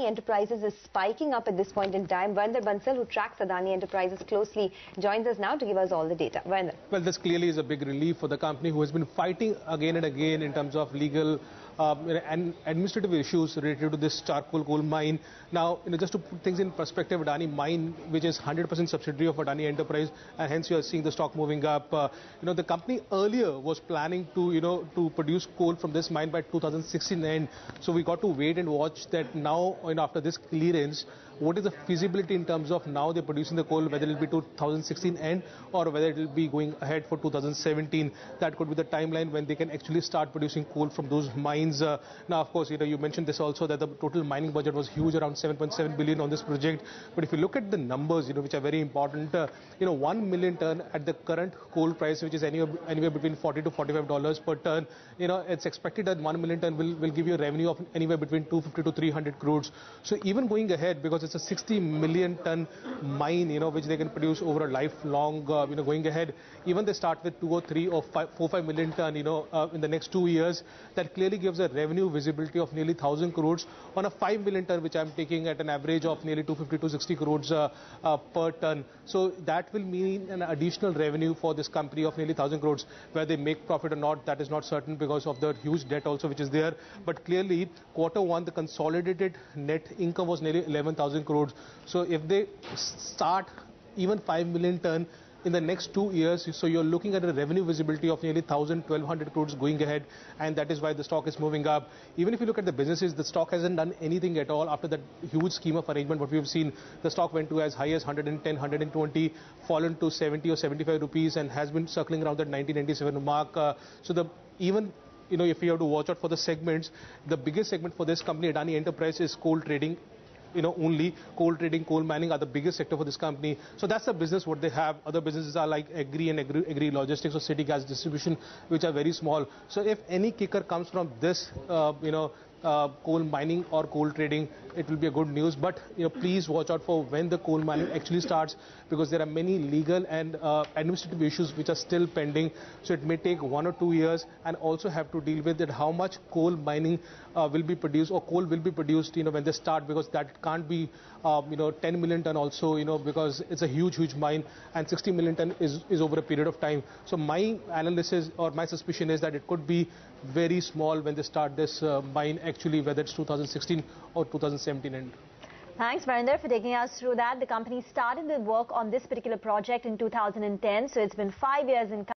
Enterprises is spiking up at this point in time. Varinder Bansal, who tracks Adani Enterprises closely, joins us now to give us all the data. Varinder. Well, this clearly is a big relief for the company, who has been fighting again and again in terms of legal and administrative issues related to this charcoal coal mine. Now, just to put things in perspective, Adani Mine, which is 100% subsidiary of Adani Enterprise, and hence you are seeing the stock moving up. The company earlier was planning to produce coal from this mine by 2016 end. So we got to wait and watch that now, after this clearance, what is the feasibility in terms of now they're producing the coal, whether it will be 2016 end or whether it will be going ahead for 2017. That could be the timeline when they can actually start producing coal from those mines. Now, of course, you mentioned this also, that the total mining budget was huge, around 7.7 billion on this project. But if you look at the numbers, which are very important, 1 million ton at the current coal price, which is anywhere between $40 to $45 per ton, it's expected that 1 million ton will give you a revenue of anywhere between 250 to 300 crores. So even going ahead, because it's a 60 million ton mine, which they can produce over a lifelong, going ahead, even they start with 2 or 3 or 5 million ton, in the next 2 years, that clearly gives a revenue visibility of nearly 1,000 crores on a 5 million ton, which I'm taking at an average of nearly 250 to 60 crores per ton. So that will mean an additional revenue for this company of nearly 1,000 crores. Where they make profit or not, that is not certain because of the huge debt also which is there. But clearly, Q1, the consolidated net income was nearly 11,000 crores. So if they start even 5 million ton in the next 2 years, so you're looking at a revenue visibility of nearly 1,200 crores going ahead, and that is why the stock is moving up. Even if you look at the businesses, the stock hasn't done anything at all after that huge scheme of arrangement. What we have seen, the stock went to as high as 110, 120, fallen to 70 or 75 rupees, and has been circling around that 1997 mark. If you have to watch out for the segments, the biggest segment for this company, Adani Enterprise, is coal trading. Only coal trading, coal mining are the biggest sector for this company. So that's the business what they have. Other businesses are like agri and agri logistics or city gas distribution, which are very small. So if any kicker comes from this, coal mining or coal trading, it will be a good news. But please watch out for when the coal mining actually starts, because there are many legal and administrative issues which are still pending. So it may take 1 or 2 years, and also have to deal with that how much coal mining will be produced, or coal will be produced when they start, because that can't be 10 million ton also, because it's a huge mine, and 60 million ton is over a period of time. So my analysis or my suspicion is that it could be very small when they start this mine, actually, whether it's 2016 or 2017 end. Thanks, Varinder, for taking us through that. The company started the work on this particular project in 2010, so it's been 5 years in